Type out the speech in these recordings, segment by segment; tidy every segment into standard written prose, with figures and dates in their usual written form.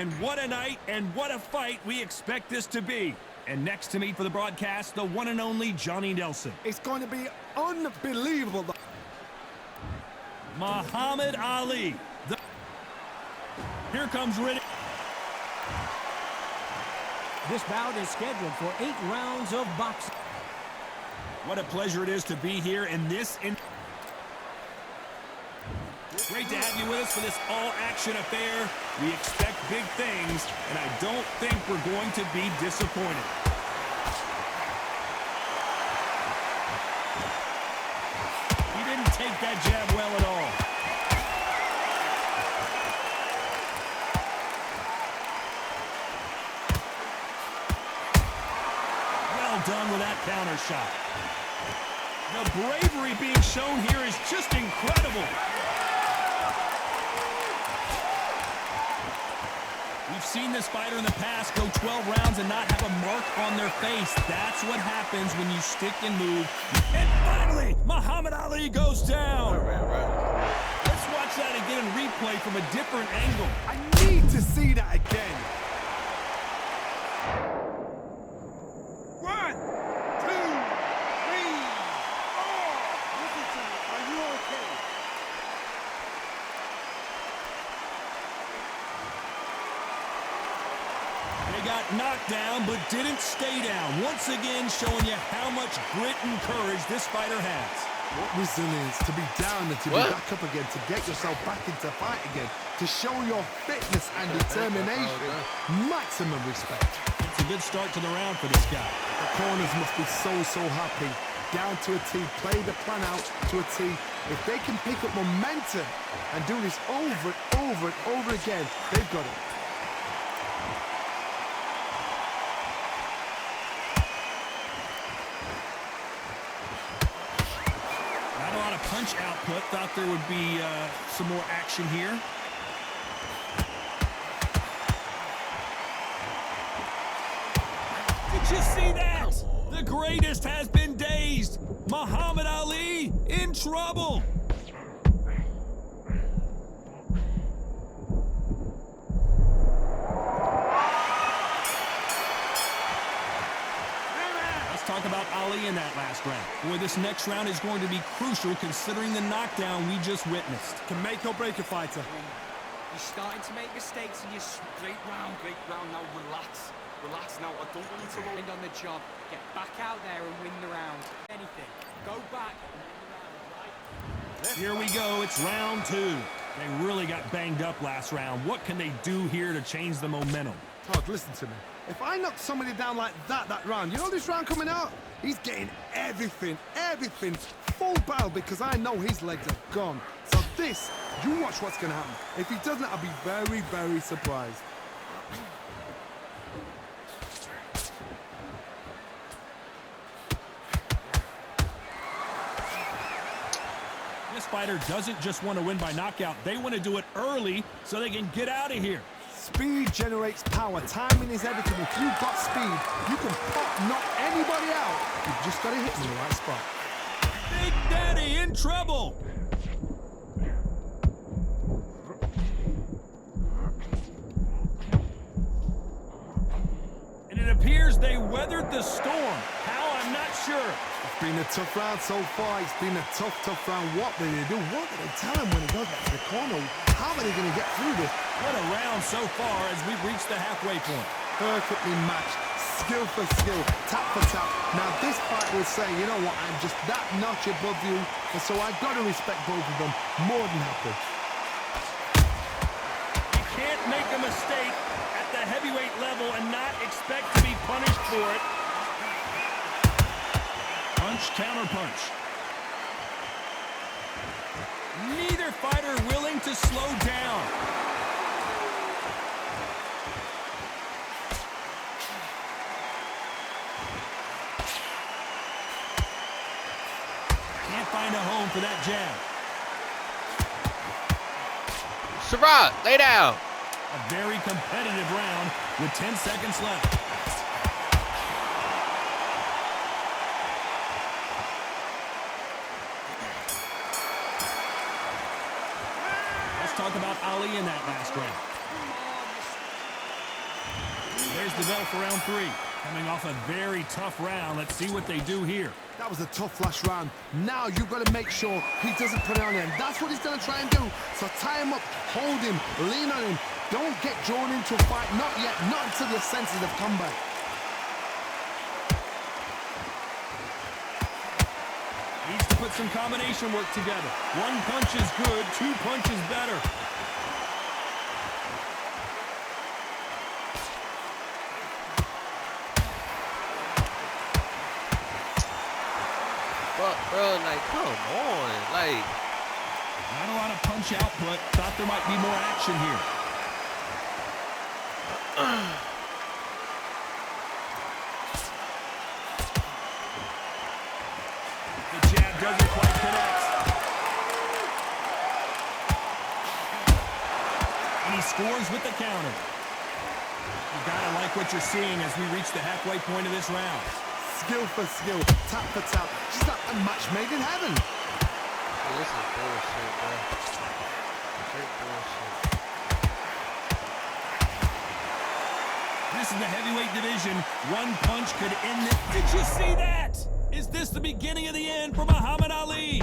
And what a night and what a fight we expect this to be. And next to me for the broadcast, the one and only Johnny Nelson. It's going to be unbelievable. Muhammad Ali. Here comes Riddick. This bout is scheduled for 8 rounds of boxing. What a pleasure it is to be here in this. Great to have you with us for this all-action affair. We expect big things, and I don't think we're going to be disappointed. He didn't take that jab well at all. Well done with that counter shot. The bravery being shown here is just incredible. We've seen this fighter in the past go 12 rounds and not have a mark on their face. That's what happens when you stick and move. And finally, Muhammad Ali goes down. Let's watch that again and replay from a different angle. I need to see that again. 1, 2, 3, 4. Listen to me. Are you okay? They got knocked down, but didn't stay down. Once again, showing you how much grit and courage this fighter has. What resilience to be down and to be back up again, to get yourself back into fight again, to show your fitness and determination. Maximum respect. It's a good start to the round for this guy. The corners must be so happy. Down to a T, play the plan out to a T. If they can pick up momentum and do this over and over and over again, they've got it. Not a lot of punch output. Thought there would be some more action here. Did you see that? The greatest has been dazed. Muhammad Ali in trouble. Let's talk about Ali in that last round. Boy, this next round is going to be crucial considering the knockdown we just witnessed. Can make or break a fighter. You're starting to make mistakes and you're great round. Now relax. Relax now. I don't want you to roll on the job. Get back out there and win the round. Anything. Go back and win the round, right? Here we go. It's round 2. They really got banged up last round. What can they do here to change the momentum? Todd, listen to me. If I knock somebody down like that round, you know this round coming out? He's getting everything, full barrel because I know his legs are gone. So this, you watch what's going to happen. If he doesn't, I'll be very surprised. This fighter doesn't just want to win by knockout. They want to do it early so they can get out of here. Speed generates power. Timing is everything. If you've got speed, you can knock anybody out. You've just got to hit them in the right spot. Big Daddy in trouble. And it appears they weathered the storm. How, I'm not sure. It's been a tough round so far. It's been a tough round. What do they do? What do they tell him when he goes back to the corner? How are they going to get through this? What a round so far as we've reached the halfway point. Perfectly matched. Skill for skill. Tap for tap. Now this fight will say, you know what? I'm just that notch above you. And so I've got to respect both of them more than happy. You can't make a mistake at the heavyweight level and not expect to be punished for it. Punch, counter punch. Neither fighter willing to slow down. Can't find a home for that jab. Surratt, lay down. A very competitive round with 10 seconds left. Let's talk about Ali in that last round. There's the bell for round 3. Coming off a very tough round. Let's see what they do here. That was a tough last round. Now you've got to make sure he doesn't put it on him. That's what he's going to try and do. So tie him up, hold him, lean on him. Don't get drawn into a fight. Not yet. Not until your senses have come back. Needs to put some combination work together. One punch is good, 2 punches better. But, bro, like, come on. Like, Not a lot of punch output. Thought there might be more action here. The jab doesn't quite connect. And he scores with the counter. You gotta like what you're seeing as we reach the halfway point of this round. Skill for skill, tap for tap. Just like a match made in heaven. dude, this is bullshit, bro. Straight bullshit. This is the heavyweight division. One punch could end it. Did you see that? Is this the beginning of the end for Muhammad Ali?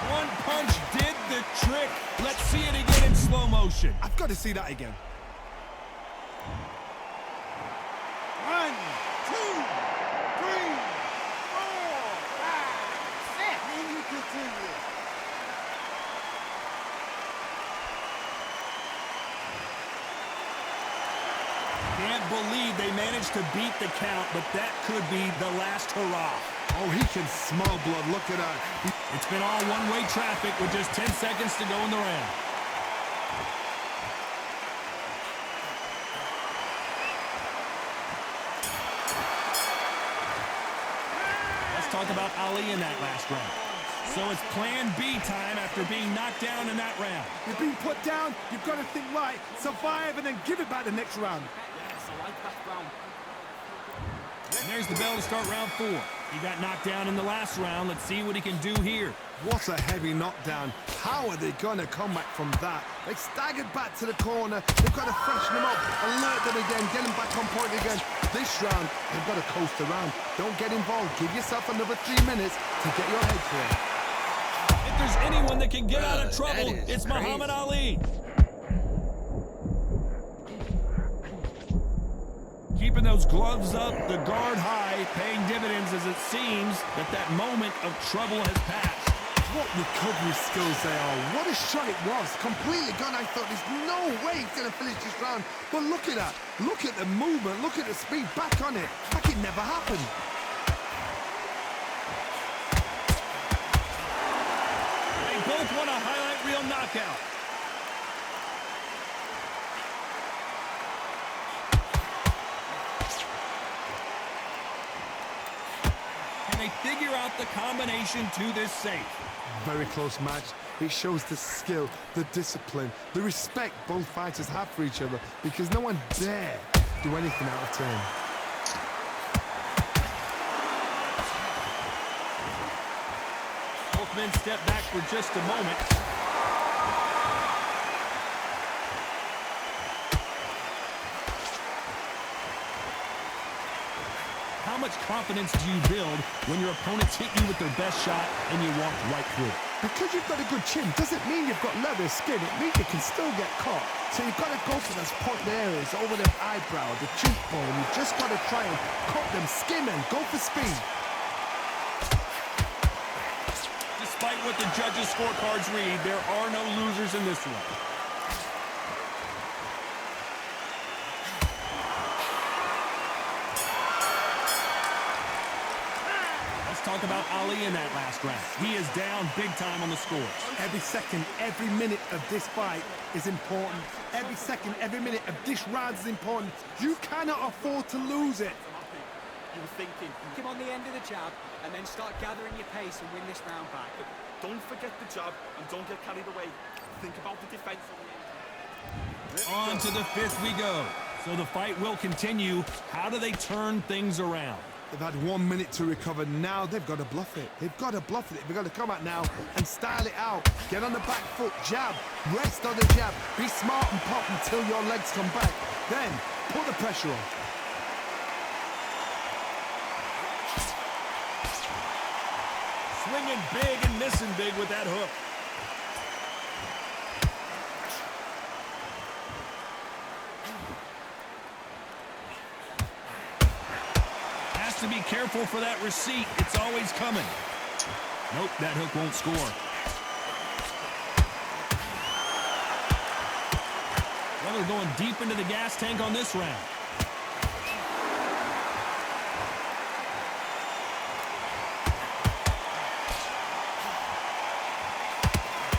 One punch did the trick. Let's see it again in slow motion. I've got to see that again. 1, 2, 3, 4, 5, 6. And you continue. Can't believe they managed to beat the count, but that could be the last hurrah. Oh, he can smell blood. Look at that. It's been all one-way traffic with just 10 seconds to go in the round. Let's talk about Ali in that last round. So it's plan B time after being knocked down in that round. You've been put down. You've got to think right, survive, and then give it back the next round. Yes, I like that round. And there's the bell to start round 4. He got knocked down in the last round. Let's see what he can do here. What a heavy knockdown. How are they going to come back from that? They staggered back to the corner. They've got to freshen them up, alert them again, get them back on point again. This round, they've got to coast around. Don't get involved. Give yourself another 3 minutes to get your head clear. If there's anyone that can get out of trouble, it's crazy. Muhammad Ali. Keeping those gloves up, the guard high, paying dividends as it seems that moment of trouble has passed. What recovery skills they are. What a shot it was. Completely gone. I thought there's no way he's going to finish this round. But look at that. Look at the movement. Look at the speed. Back on it. Like it never happened. They both want a highlight reel knockout. Can they figure out the combination to this safe? Very close match. It shows the skill, the discipline, the respect both fighters have for each other because no one dare do anything out of turn. Both men step back for just a moment. How much confidence do you build when your opponents hit you with their best shot and you walk right through it? Because you've got a good chin doesn't mean you've got leather skin. It means you can still get caught. So you've got to go for those point areas over the eyebrow, the cheekbone. You've just got to try and cut them, skim them, go for speed. Despite what the judges' scorecards read, there are no losers in this one. Talk about Ali in that last round. He is down big time on the scores. Every second, every minute of this fight is important. Every second, every minute of this round is important. You cannot afford to lose it. You were thinking, give on the end of the jab and then start gathering your pace and win this round back. Don't forget the jab and don't get carried away. Think about the defense. On to the 5th we go. So the fight will continue. How do they turn things around? They've had 1 minute to recover. Now they've got to bluff it. They've got to bluff it. They've got to come out now and style it out. Get on the back foot, jab, rest on the jab. Be smart and pop until your legs come back. Then put the pressure on. Swinging big and missing big with that hook. Has to be careful for that receipt. It's always coming. Nope, that hook won't score. Well, they're going deep into the gas tank on this round.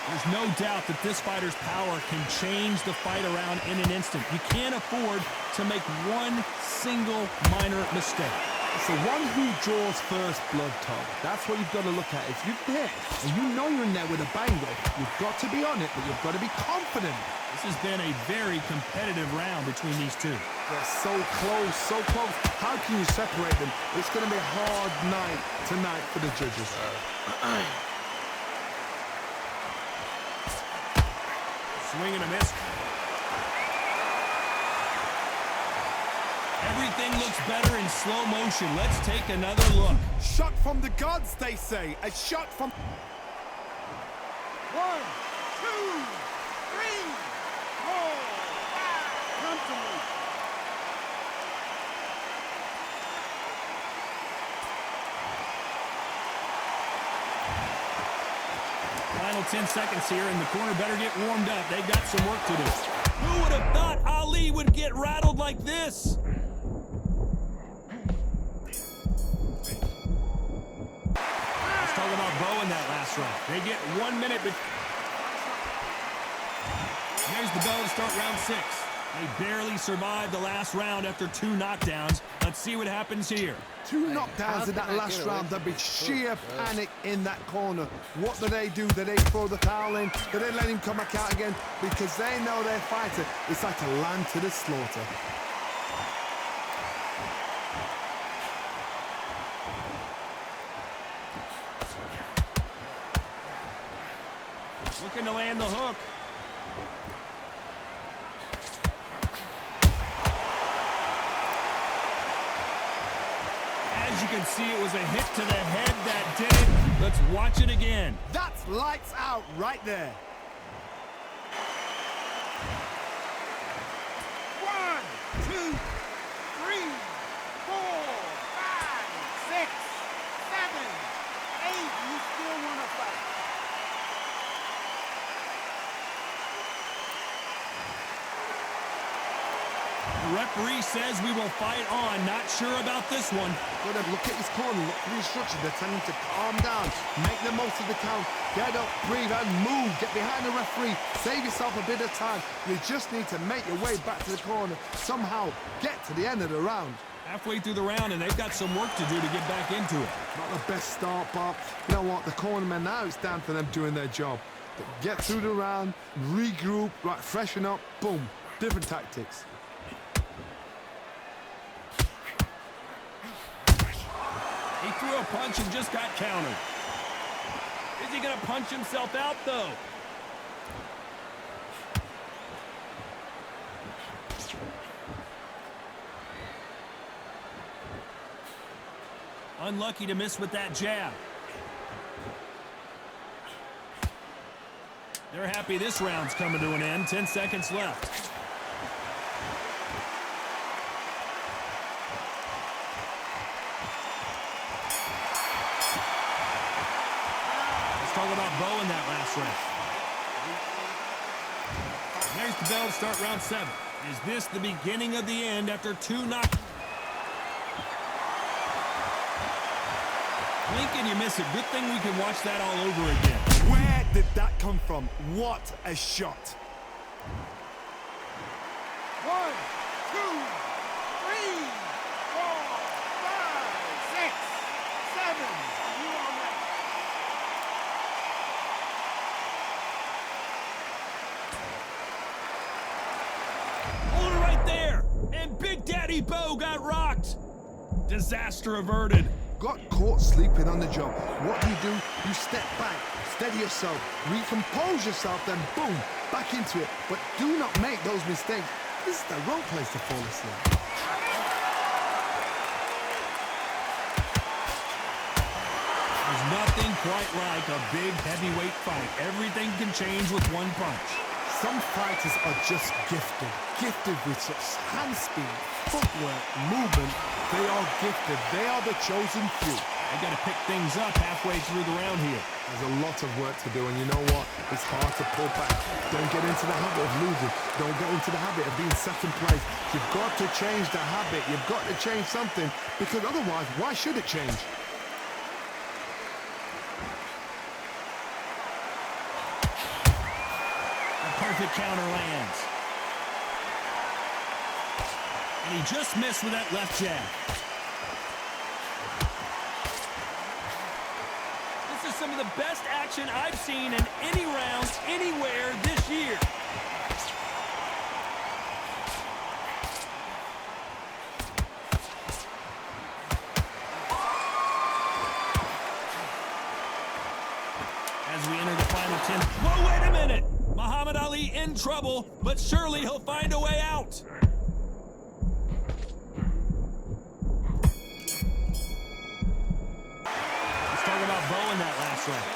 There's no doubt that this fighter's power can change the fight around in an instant. You can't afford to make one single minor mistake. It's the one who draws first blood, Todd. That's what you've got to look at. If you're there and you know you're in there with a banger, you've got to be on it, but you've got to be confident. This has been a very competitive round between these two. They're so close, so close. How can you separate them? It's going to be a hard night tonight for the judges. Swing and a miss. Everything looks better in slow motion. Let's take another look. Shot from the gods, they say. A shot from... 1, 2, 3, 4, 5. Come to me. Final 10 seconds here, and the corner better get warmed up. They've got some work to do. Who would have thought Ali would get rattled like this? Let's talk about Bowe in that last round. They get 1 minute. There's the bell to start round 6. They barely survived the last round after 2 knockdowns. Let's see what happens here. 2 knockdowns in that last round. There'll be sheer panic in that corner. What do? Do they throw the towel in? Do they let him come back out again? Because they know their fighter. It's like a lamb to the slaughter. Looking to land the hook. As you can see, it was a hit to the head that did it. Let's watch it again. That's lights out right there. 1, 2, 3, 4, 5, 6, 7, 8. You still want to fight? The referee says we will fight on. Not sure about this one. Look at his corner. Look at the instructions. They're telling him to calm down. Make the most of the count. Get up, breathe, and move. Get behind the referee. Save yourself a bit of time. You just need to make your way back to the corner. Somehow get to the end of the round. Halfway through the round, and they've got some work to do to get back into it. Not the best start, but you know what? The cornermen now, it's down for them doing their job. Get through the round, regroup, right, freshen up, boom. Different tactics. He threw a punch and just got countered. Is he going to punch himself out, though? Unlucky to miss with that jab. They're happy this round's coming to an end. 10 seconds left. Talk about Bowe in that last round. There's the bell to start round 7. Is this the beginning of the end after 2 knocks? Blink and you miss it. Good thing we can watch that all over again. Where did that come from? What a shot. 1, 2, 3, 4, 5, 6, 7. You on that? Hold it right there. And Big Daddy Bowe got rocked. Disaster averted. Got caught sleeping on the job. What do? You step back, steady yourself, recompose yourself, then boom, back into it. But do not make those mistakes. This is the wrong place to fall asleep. There's nothing quite like a big heavyweight fight. Everything can change with one punch. Some fighters are just gifted with such hand speed, footwork, movement. They are gifted. They are the chosen few. I got to pick things up halfway through the round here. There's a lot of work to do, and you know what? It's hard to pull back. Don't get into the habit of losing. Don't get into the habit of being second place. You've got to change the habit. You've got to change something, because otherwise, why should it change? Perfect counter lands. And he just missed with that left jab. This is some of the best action I've seen in any round, anywhere this year. As we enter the final 10. Whoa, wait a minute! Muhammad Ali in trouble, but surely he'll find a way out. Let's talk about Bowe in that last round.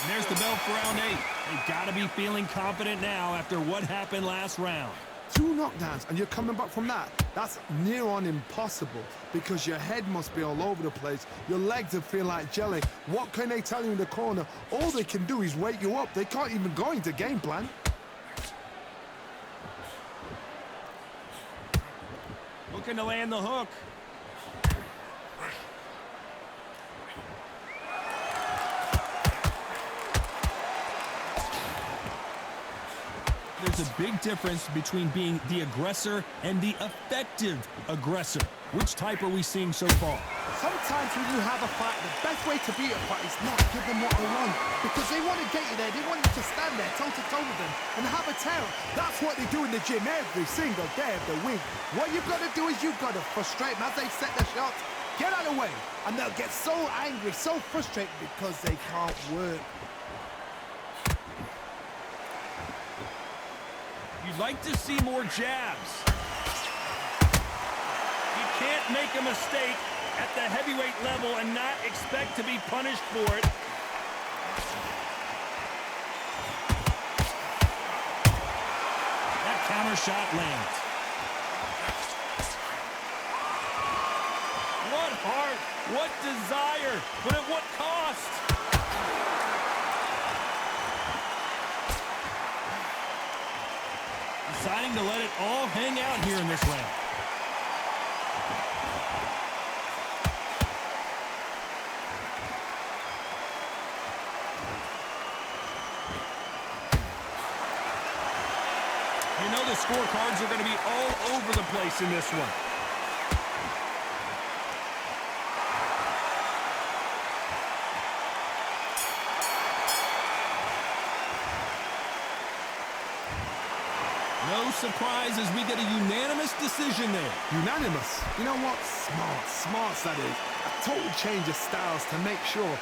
And there's the bell for round 8. They've got to be feeling confident now after what happened last round. 2 knockdowns, and you're coming back from that. That's near on impossible, because your head must be all over the place. Your legs will feel like jelly. What can they tell you in the corner? All they can do is wake you up. They can't even go into game plan. Looking to land the hook. There's a big difference between being the aggressor and the effective aggressor. Which type are we seeing so far? Sometimes when you have a fight, the best way to beat a fight is not give them what they want, because they want to get you there. They want you to stand there toe-to-toe with them and have a terror. That's what they do in the gym every single day of the week. What you've got to do is you've got to frustrate them as they set their shots. Get out of the way, and they'll get so angry, so frustrated because they can't work. You'd like to see more jabs. You can't make a mistake at the heavyweight level and not expect to be punished for it. That counter shot lands. What heart, what desire, but at what cost? Deciding to let it all hang out here in this round. You know the scorecards are going to be all over the place in this one. No surprise as we get a unanimous decision there. Unanimous. You know what? Smart that is. A total change of styles to make sure